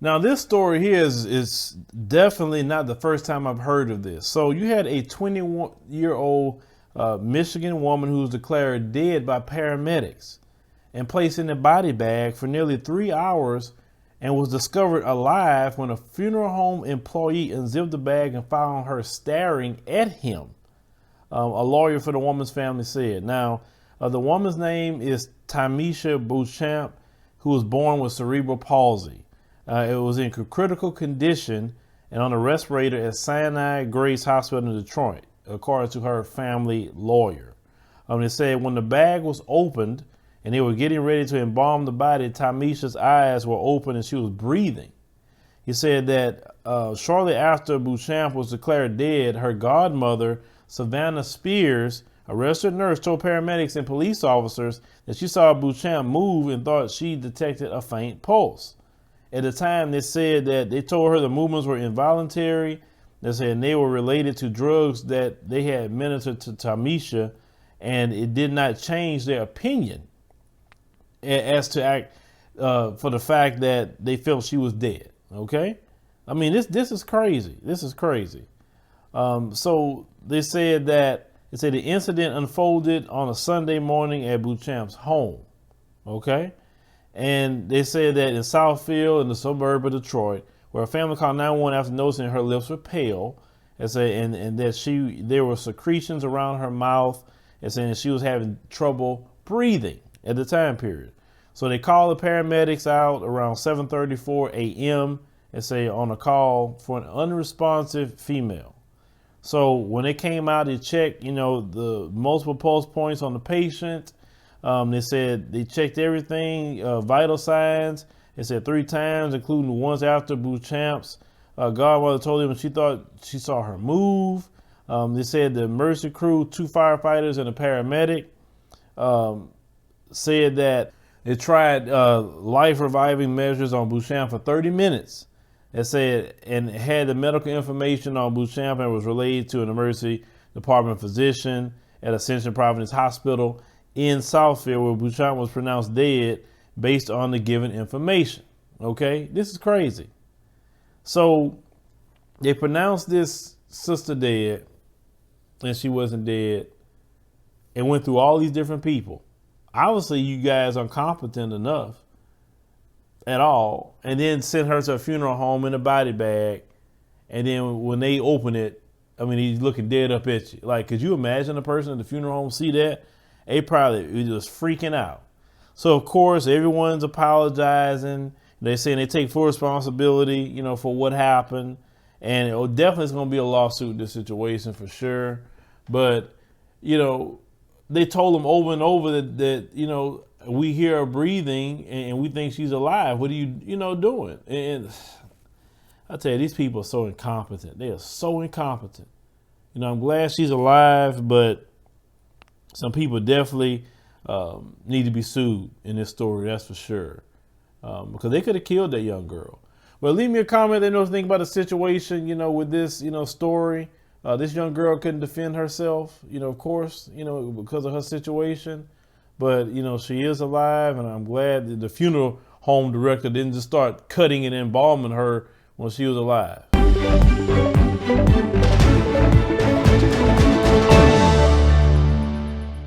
Now, this story here is definitely not the first time I've heard of this. So you had a 21-year-old Michigan woman who was declared dead by paramedics and placed in a body bag for nearly 3 hours and was discovered alive when a funeral home employee unzipped the bag and found her staring at him. A lawyer for the woman's family said. Now, the woman's name is Tamisha Beauchamp, who was born with cerebral palsy. It was in critical condition and on a respirator at Sinai Grace Hospital in Detroit, according to her family lawyer. They said when the bag was opened and they were getting ready to embalm the body, Tamisha's eyes were open and she was breathing. He said that shortly after Beauchamp was declared dead, her godmother, Savannah Spears, a registered nurse, told paramedics and police officers that she saw Beauchamp move and thought she detected a faint pulse. At the time, they said that they told her the movements were involuntary. They said they were related to drugs that they had administered to Tamisha, and it did not change their opinion as to act for the fact that they felt she was dead. Okay, I mean this is crazy. This is crazy. So they said that the incident unfolded on a Sunday morning at Beauchamp's home. Okay. And they said that in Southfield, in the suburb of Detroit, where a family called 911 after noticing her lips were pale, and that there were secretions around her mouth, and saying that she was having trouble breathing at the time period. So they called the paramedics out around 7:34 a.m. and say on a call for an unresponsive female. So when they came out, they checked, the multiple pulse points on the patient. They said they checked everything, vital signs. They said 3 times, including the ones after Beauchamp's godmother told them she thought she saw her move. They said the emergency crew, 2 firefighters and a paramedic, said that they tried life-reviving measures on Beauchamp for 30 minutes. They said, and had the medical information on Beauchamp and was relayed to an emergency department physician at Ascension Providence Hospital in Southfield, where Beauchamp was pronounced dead based on the given information. Okay, this is crazy. So they pronounced this sister dead, and she wasn't dead, and went through all these different people. Obviously, you guys aren't competent enough at all, and then sent her to a funeral home in a body bag, and then when they open it, I mean, he's looking dead up at you. Like, could you imagine a person at the funeral home see that? They probably was just freaking out. So, of course, everyone's apologizing. They're saying they take full responsibility, for what happened. And it definitely is going to be a lawsuit in this situation for sure. But, they told them over and over that we hear her breathing and we think she's alive. What are you, doing? And I tell you, these people are so incompetent. They are so incompetent. I'm glad she's alive, but some people definitely need to be sued in this story, that's for sure, because they could have killed that young girl. Well, leave me a comment. Let me know what you think about the situation, with this, story. This young girl couldn't defend herself, of course, because of her situation. But, she is alive, and I'm glad that the funeral home director didn't just start cutting and embalming her when she was alive.